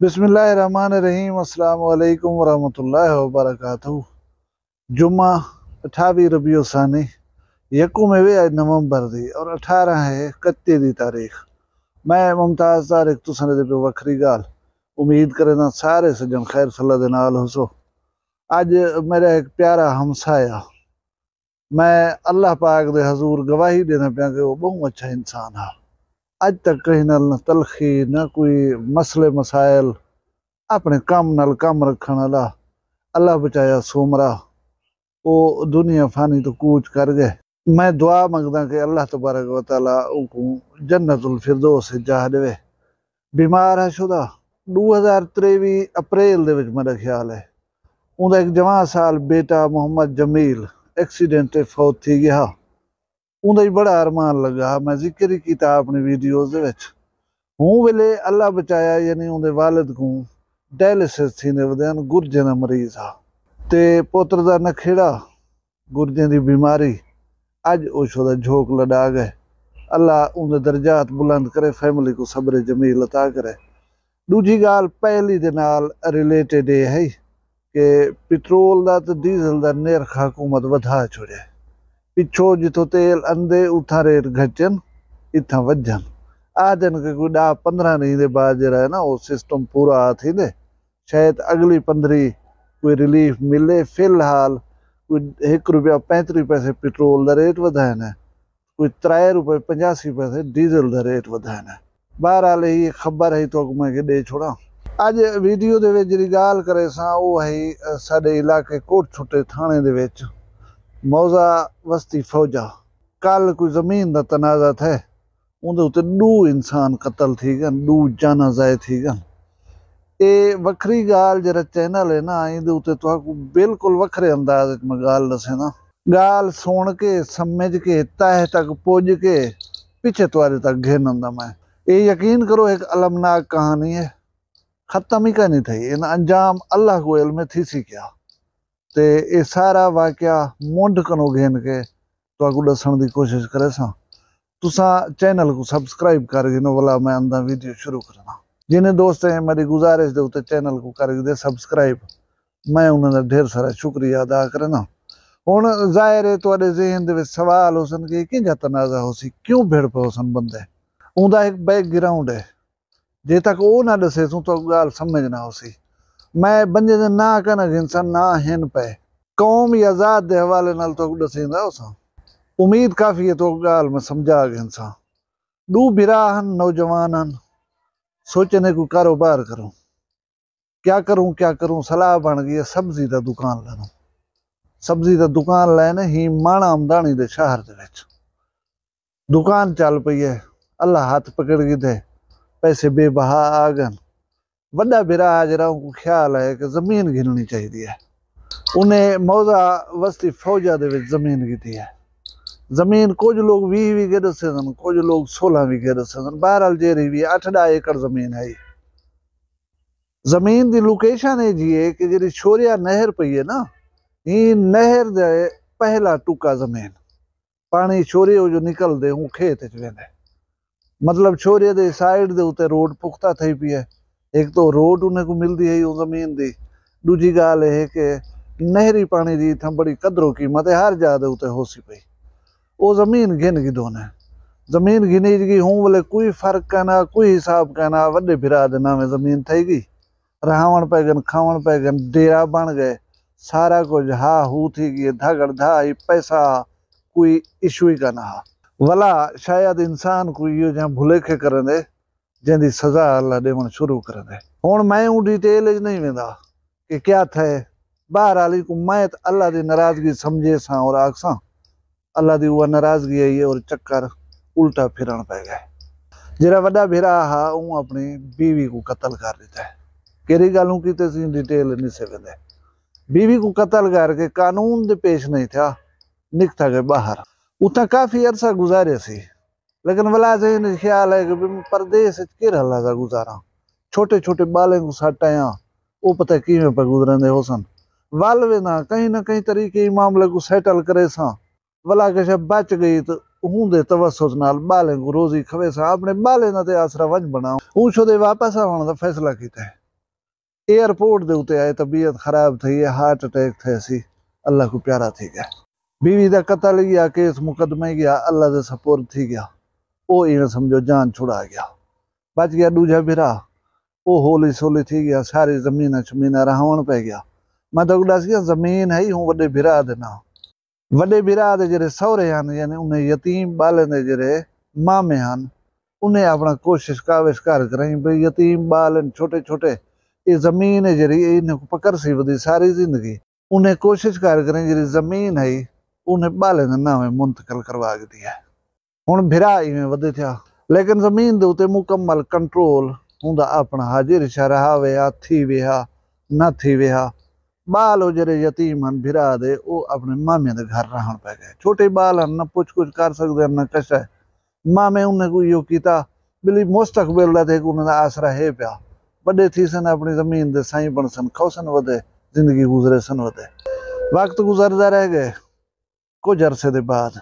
बिस्मिल्लाहिर्रहमानिर्रहीम। अस्सलाम वालेकुम वरहमतुल्लाहि वबरकातुहू। जुम्मा 28 रबीउ सानी यकूम है नवंबर दी और 18 है 31 दी तारीख। मैं मुमताज़ तारिक तुसां दे पे वखरी गाल उम्मीद करना सारे सज्जन खैर सल्ला दे नाल होसो। अज मेरा एक प्यारा हमसाया, मैं अल्लाह पाक दे हजूर गवाही देना पाया कि वो बहुत अच्छा इंसान है। अज तक कहीं न तलखी न कोई मसले मसाइल, अपने कम नाल कम रखण वाला, अल्लाह बचाया सोमरा वो दुनिया फानी तो कूच कर गए। मैं दुआ मंगदा कि अल्लाह तबारक व तआला उनको जन्नतुल फिरदौस जा देवे। बीमार है शुदा 2023 अप्रैल दे विच मेरा ख्याल है उनका एक जवान साल बेटा मोहम्मद जमील एक्सीडेंट फौत थी गया। उनका ही बड़ा अरमान लगा, मैं जिक्र ही किया अपनी वीडियोज दे विच। हूं वेले अल्लाह बचाया, यानी उनके वालिद को डायलिसिस थींदे वदन, गुर्जे का मरीज आ ते पुत्र का नखेड़ा गुर्जे की बीमारी। अज उस झोंक लड़ा गए। अल्लाह उनके दर्जात बुलंद करे, फैमिली को सब्र जमील अता करे। दूजी गाल पहली दे नाल रिलेटेड ये है कि पेट्रोल का तो डीजल का निर्ख हुकूमत वधा छोड़े। पिछो जिथों तेल अंदे उथा रेट घटन इथा वजन। आदन के कोई 10-15 नहीं दे बाद जरा है ना वो सिस्टम पूरा थी, शायद अगली 15 कोई रिलीफ मिले। फिलहाल कोई ₹1.35 पेट्रोल का रेट वधाया है, कोई ₹3.85 डीजल का रेट वधाया है। बहरहाल ये खबर है तो मैं दे छोड़ा। अज वीडियो दे विच जिहड़ी गाल करे सा वो है साडे इलाके कोट छुटे थाने दे विच मौजा वस्ती फौजा। कल कोई जमीन का तनाजा थे, उनके उत्ते 2 इंसान कतल थी गन, 2 जाना जाए थी गन। ये वखरी गाल जरा चैनल है ना, इहदे उत्ते तुहाकू बिल्कुल वखरे अंदाज में गाल दसे ना। गाल सुन के समझ के तह तक पुज के पीछे तुआरे तक घेन आंदा मैं। ये यकीन करो एक अलमनाक कहानी है, खत्म ही कहनी थी। इन अंजाम अल्लाह को इल्म थी सी क्या ते ये सारा वाकया मुंड कनो घेन के तुहाकू दसण दी कोशिश करे सा। तुसा चैनल को सब्सक्राइब कर गिनो वाला मैं अंदा वीडियो शुरू करना। जिन्हें दोस्त हैं मेरी गुजारिश दे उत्ते चैनल को कर दे सब्सक्राइब, मैं उन्होंने ढेर सारा शुक्रिया अदा करना। हुण जाहिर है तुहाडे ज़हन दे विच सवाल होसन कि किंजा तनाज़ा होसी, क्यों भिड़ पे होसन बंदे। उनका एक बैकग्राउंड है, जे तक वो ना दसे तू तो गाल समझ ना होसी। मैं बंदे दे ना कहना गिनसा ना हिन पे कौम या ज़ात दे हवाले नाल तो दसींदा होसा। उम्मीद काफ़ी है तो गाल मैं समझा गिनसा। 2 बिरा हन, नौजवान हन, सोचने को कारोबार करूं, क्या करूं सलाह बन गई है सब्जी का दुकान लेना। सब्जी का दुकान लैने ही माणा आमदानी दे शहर दे विच दुकान चल पई है। अल्लाह हाथ पकड़ गई थे, पैसे बेबहा आ गन। वड्डा बिरा जरा को ख्याल है कि जमीन गिननी चाहिए है। उन्हें मौजा वस्ती फौजा दे विच जमीन गिती है। जमीन कुछ लोग 20 वीघे दसे सन, कुछ लोग 16 वीघे दसे सन। बहरहाल जेरी भी 8 एकड़ जमीन है। जमीन की लोकेशन है जी है कि जी छोरिया नहर पई है ना, ये नहर दे पहला टुका जमीन पानी छोरिया जो निकल दे हूँ खेत च वेंदे। मतलब छोरिया दे साइड दे उते रोड पुख्ता थई पई है। एक तो रोड उन्हें को मिलती है जमीन दी। दूजी गाल है कि नहरी पानी की इतना बड़ी कदरों कीमत है, हर जादे उते होसी पई। वो जमीन गिन गी दोने, जमीन गिनी गई हूँ बोले कोई फर्क कहना, कोई हिसाब कहना। वड्डे बिरा दे नामे जमीन थई गई, रहावण पे गन, खावण पे गन, डेरा बन गए, सारा कुछ हा हू थी गई, धगड़ धाई पैसा कोई इशू ही का ना। वला शायद इंसान को यो जहाँ भुलेखे करे दे जिंदी सजा अल्लाह देवण शुरू करे दे। हुण मैं ऊ डिटेल नहीं वेंदा कि क्या थे। बहरहाल को मैं अल्लाह की नाराजगी समझे सा और आखसा अल्लाह की वह नाराजगी आई है और चक्कर उल्टा फिरण पै गए। जरा वड्डा भिरा हा ऊ अपनी बीवी को कत्ल कर दिता है। केरी गालों की डिटेल नहीं से वेंदे। बीवी को कत्ल करके कानून दे पेश नहीं था, निकता गए बाहर। उतना काफी अरसा गुजारे सी, लेकिन वला से ख्याल है कि परदेश के हला गुजारा। छोटे छोटे बाले को सटाया वो पता किवें पे गुजरंदे होसन। वल वे ना कहीं तरीके मामले को सेटल करे सा। वला के बच गई तो हूं दे तवसुस नाल बाले को रोजी खवे सा, अपने बाले ना ते आसरा वंज बनाओ। ऊं दे वापस आने का फैसला किया है। एयरपोर्ट दे उत्ते आए, तबीयत खराब थी, हार्ट अटैक थे सी, अल्लाह को प्यारा थी गया। बीवी का कतल गया, केस मुकदमे गया, अल्लाह दे सपोर्ट थी गया, वो इवें समझो जान छुड़ा गया। बच गया दूजा बिरा, वो होली सोली थी गया, सारी जमीन शमीन रहावण पै गया। मैं तो दस गया जमीन है हूँ वड्डे बिरा दे ना, वड्डे बिरा दे जेरे सौरे हन, यानी उन्हें यतीम बाले दे जेरे मामे हन, उन्हें अपना कोशिश काविश कर करें भाई यतीम बाल छोटे छोटे, ये जमीन है जरी इन्हें पकड़ सी वधी सारी जिंदगी, उन्हें कोशिश कर करें जरी जमीन है उन्हें बाले दे नामे मुंतकिल करवा दिया। हुण भिरा इवें वधे थिया, लेकिन जमीन दे उत्ते मुकम्मल कंट्रोल हुंदा अपना, हाजिर रहा वेहा थी वेहा न थी वेहा। बाल हो जरे यतीम हन भिरा दे, वो अपने मामे दे घर रहन पै गए। छोटे बाल हन, न पुछ कुछ कर सकदे न कश है। मामे उन्हें को यो कीता बिली मुस्तकबिल दा थे उन्हें आसरा है पिया, बड़े थी सन अपनी जमीन दे साई बन सन, खौसन वधे, जिंदगी गुजरे सन वधे। वक्त गुजरदा रह गए, कुछ अरसे दे बाद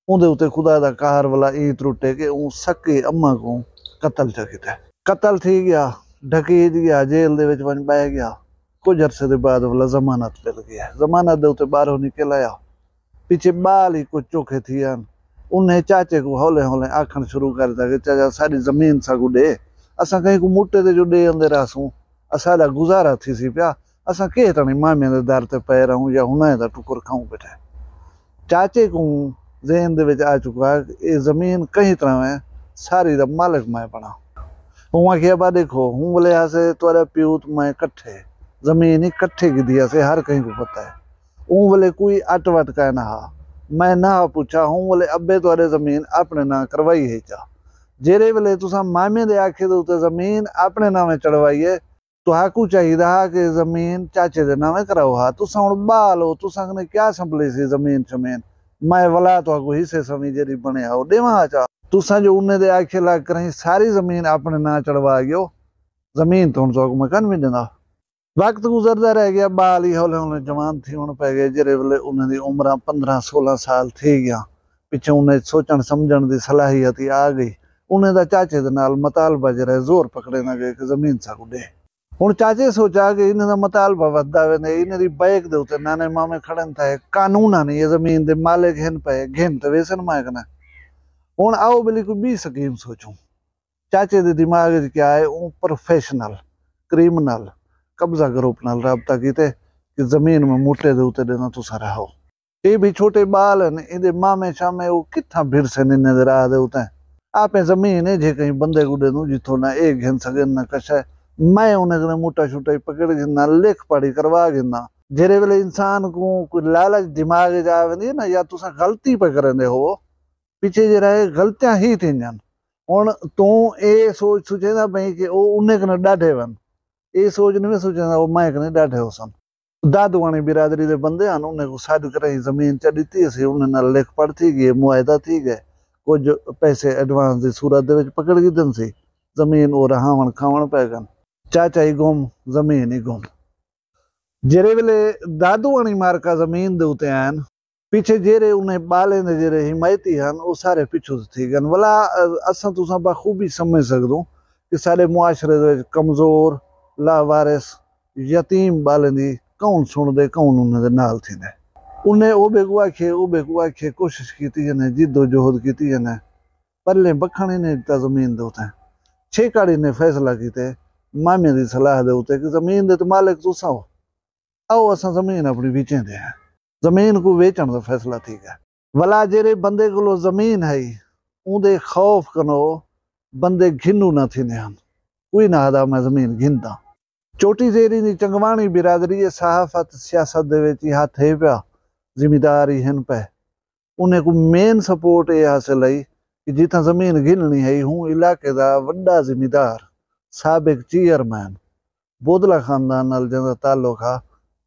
उहदे उत्ते खुदा दा कहर वाला ई त्रुटे के ऊ सके अम्मा को कतल च कीता। कतल थी गया, ढकीत गया, जेल दे विच वन बह गया। कुछ अरसे दे बाद वाला जमानत मिल गया, जमानत दे उत्ते बाहरों निकल आया। पीछे बाल ही कुछ चोखे थी हन, उन्हें चाचे को हौले हौले आखण शुरू कर दिया कि चाचा सारी जमीन सागू दे, असा कहीं को मुट्टे ते जो दे अंदर आसूं, असादा गुजारा थी सी पिया, असा के तणी मामे दे दर ते पै रहूं या हुने दा टुकर खाऊं बैठे। चाचे को ज़हन दे विच आ चुका है ये जमीन कहीं तरह में सारी दा मालिक मैं बना। हूँ आखिया बा देखो हूँ बोले से तुआरे प्यूत मैं कट्ठे जमीन ही कट्ठे की दिया से हर कहीं को पता है। हूँ बोले कोई अट वट का ना, मैं ना पूछा हूँ बोले अब्बे तुआरे जमीन अपने ना करवाई है चा, जेरे वेले तुसा मामे दे आखे दे उत्ते जमीन अपने नामे चढ़वाइए, तुहाकू चाहिए कि जमीन चाचे दे नामे कराओ। हा तुसा हुण बाल हो, तुसा कने क्या संभली सी जमीन शमीन, मैं वला तुहाकू हिस्से समी जेरी बने आओ देवा चा। तुसा जो उन्हें दे आखे लग कर सारी जमीन अपने ना चढ़वा गयो, जमीन तो तुहाकू मैं कन भी देना। वक्त गुजरदा रह गया, बाल ही हौले हौले जवान थी होने पै गए, जेरे वेले उन्हें दी उम्र 15-16 साल थी गया। पिछे उन्हें सोचण समझण दी सलाहियत आ गई। उन्हें दा चाचे दे नाल मतालबा जरा जोर पकड़े ना गए कि जमीन साकू दे। हुण चाचे सोचा कि इन्हें दा मतालबा वधदा वेंदे, इन्हें दी बैक दे उत्ते नाने मामे खड़न था, कानून ने ये जमीन दे मालिक हिन पे घिन ते वेसन मैं कने। हुण आओ बिली कोई बी स्कीम सोचूं। चाचे दे दिमाग च क्या है, वो प्रोफेशनल क्रिमिनल कब्जा ग्रुप नाल राबता कीते कि जमीन में मुट्टे दे उत्ते देना तुसा रहो। ये भी छोटे बाल हैं, इहदे मामे शामे वो कित्था भिर से निन्ने दे राह दे उत्ते आपे जमीन है जे कहीं बंदे को दे दूं जिथों ना एक घिन सके ना कश है, मैं उन्हें कने मुट्टा छुट्टा पकड़ गिना लिख पढ़ी करवा गिना। जेरे वेले इंसान को कोई लालच दिमाग च आवेंदी ना, या तुसा गलती पे करंदे हो पिछे जे रहे गलतियां ही थींदियां। हुण तू ए सोच सोचेंदा पई कि ओ उन्हें कने डाढे वन, ये सोच नहीं सोचेंदा वो मैं कने डाढे हो सन। दादुआणी बिरादरी दे बंदे हन, उन्हें को साड कराई जमीन च दित्ती सी, उन्हें नाल लिख पढ़ थी गई, मुआयदा थी गए, कुछ पैसे एडवांस दी सूरत दे विच पकड़ गिदन सी, जमीन वो रहावण खावण पै गन। चाचा ही गुम, जमीन ही गुम। जेरे वेले दादुआणी मारका जमीन दे उत्ते आन, पीछे जेरे उन्हें बाले दे जेरे हिमायती हन वो सारे पिछू थी गन। वला असां तुसां बखूबी समझ सकदो कि सारे मुआशरे दे विच कमजोर लावारिस यतीम बालें दी कौन सुनदे कौन उन्हें दे नाल थींदे। उन्हें ओ बेगू आखे कोशिश की जने, जिद्दोजहद की जने, पल्ले बखण ही नहीं दिता जमीन दे उत्ते। छेकाड़ी ने फैसला कीते मामे दी सलाह दे उत्ते कि जमीन दे तो मालिक तुसा हो, आओ असां जमीन अपनी बेचें दे हैं, जमीन को वेचण दा फैसला थी गया। वला जेरे बंदे कोलो जमीन है उहदे खौफ कनो बंदे घिनू ना थींदे हन, कोई ना आदा मैं जमीन घिनदा। चोटी जेरी दी चंगवाणी बिरादरी सहाफत सियासत दे विच हथ है पिया, जिम्मेदारी हिन पे। उन्हें को मेन सपोर्ट ये हासिल है कि जिथा जमीन घिननी है हूँ इलाके दा वड्डा जिम्मेदार साबिक चेयरमैन बोदला खानदान नाल जिहदा ताल्लुक हा,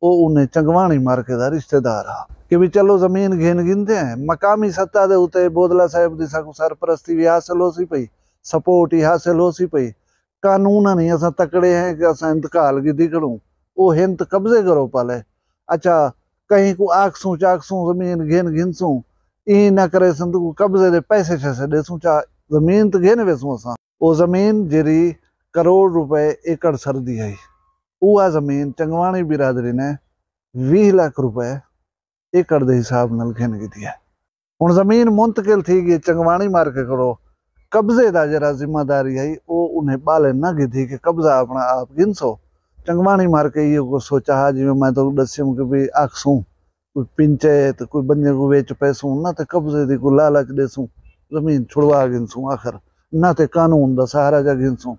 वो उन्हें चंगवाणी मार्के दा रिश्तेदार हा कि भी चलो जमीन घिन गिनते हैं। मकामी सत्ता दे उत्ते बोदला साहिब दी साकू सरपरस्ती भी हासिल हो सी पई, सपोर्ट ही हासिल हो सी पई। कानून नहीं असा तकड़े हैं कि असा इंतकाल की दिखड़ू, वो हिंत कब्जे करो पाले। अच्छा कहीं को आखसूं चाखसूं जमीन घिन घिनसूं ई ना करे संदू कब्जे दे पैसे छसे देसूं चा जमीन तो घेन वेसूं असा। वो जमीन जेरी करोड़ रुपए एकड़ सरदी है, वह जमीन चंगवाणी बिरादरी ने 20 लाख रुपए एकड़ के हिसाब नाल घिन की है। हुण जमीन मुंतकिल थी गई चंगवाणी मार्के करो, कब्जे का जरा जिम्मेदारी है वो उन्हें बाले न गिधी कि कब्जा अपना आप गिनसो। चंगवाणी मार्के ये को सोचा हा जिवें मैं तो दस्यूं कि भी आखसूं कोई पंचायत कोई बंदे को वेच पैसूं ना तो कब्जे की कोई लालच देसूं, जमीन छुड़वा गिनसूं, आखिर ना तो कानून का सहारा जा गिनसूं।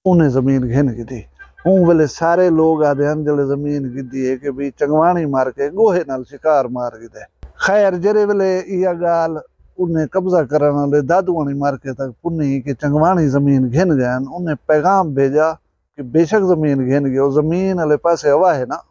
उन्हें जमीन घिन की थी। हूँ वेले सारे लोग आदे हैं जिले जमीन गिद्दी है कि भी चंगवाणी मार के गोहे नाल शिकार मार गिदे। खैर जेरे वेले यह गाल उन्हें कब्जा करने वाले दादुआणी मार्के तक पुन्नी कि चंगवाणी जमीन घिन गए, उन्हें पैगाम भेजा कि बेशक जमीन घिन गई, जमीन वाले पासे हवा है ना।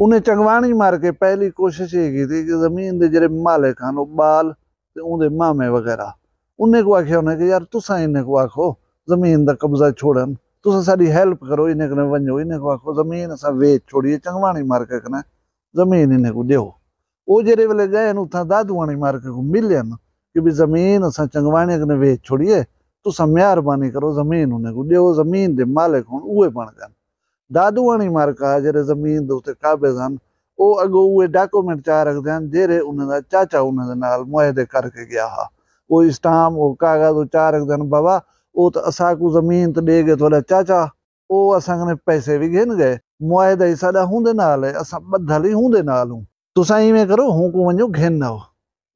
उन्हें चंगवाणी मार के पहली कोशिश ये की थी कि जमीन के जेरे मालिक हैं वो बाल ते उनके मामे वगैरह उन्हें को आख्या उन्हें कि यार तुसा इन्हें को आखो जमीन का कब्जा छोड़न, तुसा साडी हेल्प करो, इन्हें कने वंजो, इन्हें को आखो जमीन असा वेच छोड़िए, चंगवाणी मार्के कने जमीन इन्हें को देओ। वो जेरे वेले गए उथा दादुआणी मार्के को मिलन कि भी जमीन असा चंगवाणी कने वेच छोड़िए, तुसा मेहरबानी करो जमीन उन्हें को देओ, जमीन दे मालिक हुण उहे बन गए। दादुआणी मार्का जेरे जमीन दे उत्ते काबिज हन वो अगो उहे डॉक्यूमेंट चाह रखदे हन जेरे उन्हें दा चाचा उन्हें दे नाल मुआहदे करके गया हा। वो स्टाम वो कागज वो चाह रखदे हन बाबा वो तो असा को जमीन तो दे गए थोड़ा चाचा, वो असा कने पैसे भी घिन गए, मुआहदा ही साडा हुंदे नाल है, असा बद्धल ही हुंदे नाल हूं, तुसा इवें करो हूं को वंजो घिन ना हो।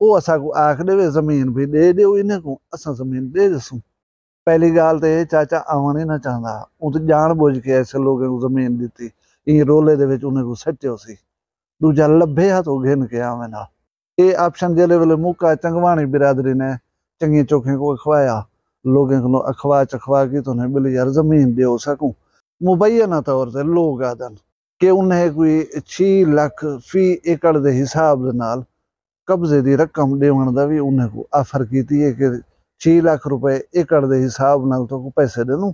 वो असा को आख देवे जमीन भी दे दो इन्हें को, असा जमीन दे दसूं। पहली गाल तो चाचा आवन ही ना चाहता, वो तो जान बुझ के ऐसे लोगों को जमीन दी इ रोले दे विच उन्हें को सट्यो सी। दूजा लभे हा तो घिन के आवे ना। ये ऑप्शन जेले वेले मुका चंगवाणी बिरादरी ने चंगी चोखे को अखवाया, लोगों को अखवा चखवा की तो उन्हें बोले यार जमीन दे सकूं। मुबैना तौर से लोग आदन कि उन्हें कोई 6 लाख फी एकड़ के हिसाब दे नाल कब्जे की रकम देवन का भी उन्हें को ऑफर की है कि 6 लाख रुपए एकड़ के हिसाब नाल तो पैसे दे दूं,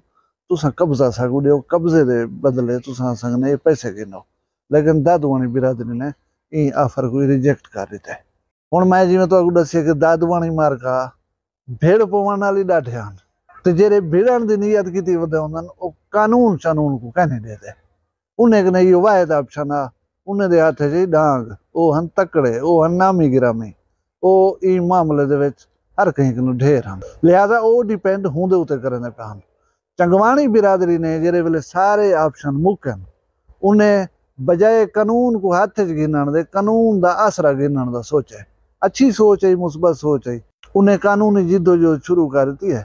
तुसा कब्जा साकू दो, कब्जे के बदले तुसा संगने ये पैसे गिनो। लेकिन दादुआणी बिरादरी ने इ ऑफर को रिजेक्ट कर दिता है। हुण मैं जिवें तुहानू दस्सिया कि दादुआणी मार्का भेड़ पवन वाली डाठे हन ते जेरे भेड़न की नीयत की वधे हुंदन वो कानून शानून को कहने देते। उन्हें कने यो वायद ऑप्शन आ, उन्हें दे हाथ च डांग, वो हन तकड़े, वो हन नामी गिरामी, वो इ मामले दे विच हर कहीं को ढेर हैं, लिहाजा वो डिपेंड होंदे उत्ते करने पे हैं। चंगवाणी बिरादरी ने जेरे वेले सारे ऑप्शन मुकन उन्हें बजाय कानून को हाथ च गिनण दे कानून का आसरा गिनण दा सोचे। अच्छी सोच है, मुस्बत सोच है। उन्हें कानूनी जिद्दोजहद शुरू कर दी है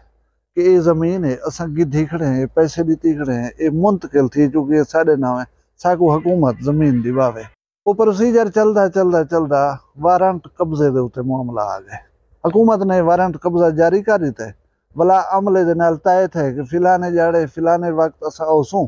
कि ये जमीन है असा गिद्धी खड़े हैं, पैसे दीती खड़े हैं, ये मुंतकिल थी चुकी साढ़े नाम है, साकू हुकूमत जमीन दिवावे। वो प्रोसीजर चलता चलता चलता वारंट कब्जे के उत्ते मामला आ गए। हुकूमत ने वारंट कब्जा जारी कर दिता है, भला अमले दे नाल तय है कि फिलाने जाड़े फिलाने वक्त असा होसूं,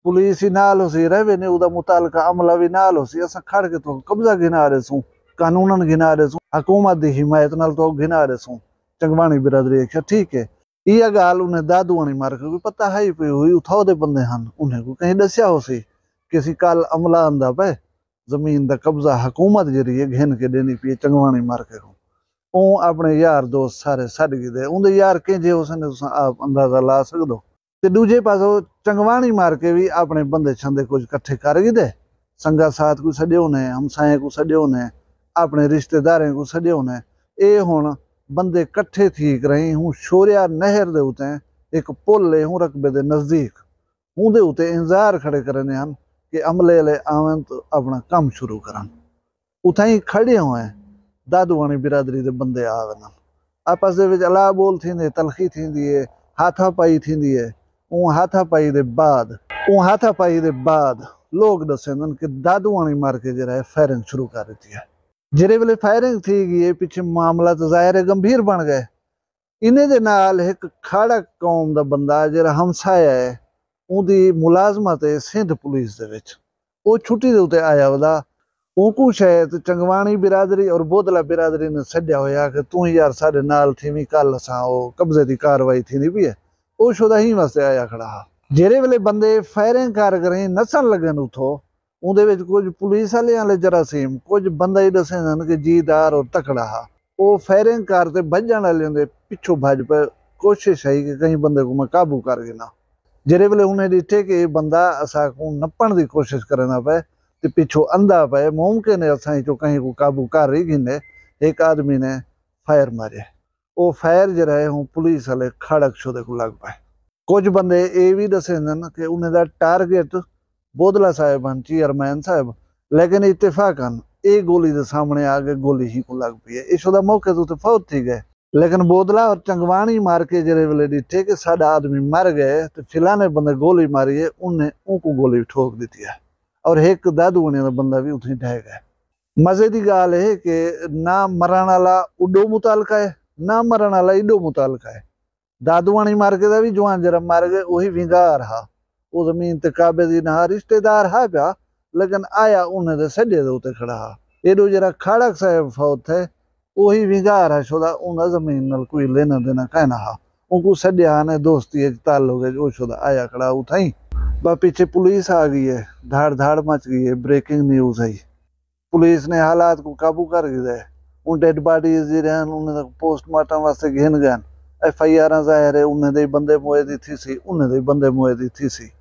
पुलिस ही नाल होसी, रेवेन्यू दा मुतालका अमला भी नाल होसी, असा खड़ के तो कब्जा गिना रहे सूं, कानूनन गिना रहे सूं, हुकूमत दी हिमायत नाल तो गिना रहे सूं। चंगवाणी बिरादरी आख्या ठीक है। यह गाल उन्हें दादुआणी मार के पता है पी हुई, उठाओ दे बंदे हैं उन्हें को कहीं दसिया हो सी किसी काल अमला आंदा पे जमीन का कब्जा हुकूमत जरिए घिन के देनी पी चंगवाणी मार के को अपने यार दोस्त सारे छड्ड गए। उनके यार किंजे उसने आप अंदाजा ला सकदो। ते दूजे पासो चंगवाणी मार के भी अपने बंदे छंदे कुछ इकट्ठे कर गए, संगा साथ को सड्यो ने, हमसाए को सड्यो ने, अपने रिश्तेदारों को सड्यो ने। ये हुण बंदे इकट्ठे थी रही हूँ शोरिया नहर दे उते एक पुल है हूँ रकबे दे नजदीक, उहदे उते इंतजार खड़े करने हैं कि अमले ले आवन तो अपना काम शुरू करन। उथे ही खड़े हुए दादुआणी बिरादरी दे बंदे आवन, आपस दे विच अला बोल थींदी, तलखी थींदी है, हाथापाई थींदी है। हाथापाई दे बाद लोग दसन कि दादुआणी मार के जरा फायरिंग शुरू कर दी है। जेरे वेले फायरिंग थी गई पिछे मामला तो जाहिर है गंभीर बन गए। इन्हें दे नाल एक खाड़ा कौम दा बंदा जरा हमसाया है, उहदी मुलाजमत है सिंध पुलिस दे विच, वो छुट्टी दे उते आया वदा। उनको शायद चंगवाणी बिरादरी और बोदला बिरादरी ने सद्या होया कि तू यार साडे नाल थी, कल असां ओ कब्जे की कार्रवाई थी पई है, वो शुदा ही वास्ते आया खड़ा हा। जेरे वेले बंदे फायरिंग कर गए नसन लगन उथो, उहदे विच कुछ पुलिस वाले जरासीम, कुछ बंदा ही दसे कि जीदार और तकड़ा हा। वो फायरिंग करते भजन वाले पिछों भज पे कोशिश है कि कहीं बंदे को मैं काबू कर गिना। जेरे वेले उन्हें डिठे कि ये बंदा असा को नपण की कोशिश करना पे ते पिछो अंधा पे, मुमकिन है असा चो कहीं को काबू कर ही गिने, एक आदमी ने फायर मारे। वो फायर जरा है हूँ पुलिस वाले खड़क छो देखो लग पाए। कुछ बंदे ये भी दसे कि उन्हें दा टारगेट बोदला साहब हैं, चेयरमैन साहब, लेकिन इत्तेफाकन एक गोली के सामने आगे गोली ही को लग पई है। इस मौके तो फौत थी गए, लेकिन बोदला और चंगवाणी मार के जरे वेले डिठे कि साडा आदमी मर गए तो फिलाने बंदे गोली मारी है, उन्हें उनको गोली ठोक दी है और एक दादू का बंदा भी उठी ढह गया। मजे की गाल है कि ना मरण वाला उडो मुतालका है, ना मरण वाला इडो मुतालका है। दादूआणी मार के भी जवान जरा मार गए, वही विंगार हा, वो जमीन ते काबे दी ना रिश्तेदार हा प्या, लेकिन आया उन्हें तो सजे दे उते खड़ा हा। एडो जरा खाड़क साहब फौत है, वही विंगार है, छोदा उन्हें जमीन नाल कोई लेना देना कहना हा, उनको सजा ने दोस्ती ताल्लुक है, वो छोदा आया खड़ा उठाई। बा पीछे पुलिस आ गई है, धाड़ धाड़ मच गई है, ब्रेकिंग न्यूज है। पुलिस ने हालात को काबू कर गया है। उन डेड बॉडीज रहन उन्हें पोस्टमार्टम वास्ते घेन गए। FIR जाहिर है उन्हें दे बंदे मोए दी थी सी, उन्हें दे बंदे मोए दी थी सी,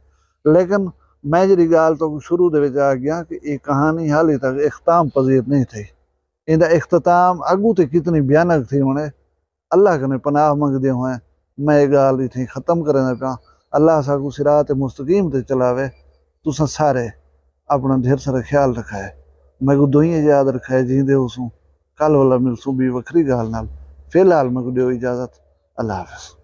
लेकिन मैं जी गाल तो शुरू दे विच आ गया कि ये कहानी हाली तक इख्ताम पजीर नहीं थी। इनका इख्तिताम अगू तो कितनी भयानक थी, उन्हें अल्लाह कने पनाह मंगदे हुए मैं ये गाल इतनी खत्म करना पाया। अल्लाह साकू सिरात मुस्तकीम ते चलावे। तुसा सारे अपना ढेर सारा ख्याल रखा है, मैं को दुई याद रखा है जींदे उसू। कल वाला मिलसू भी वखरी गाल नाल। फिलहाल मैं को दियो इजाजत। अल्लाह हाफिज।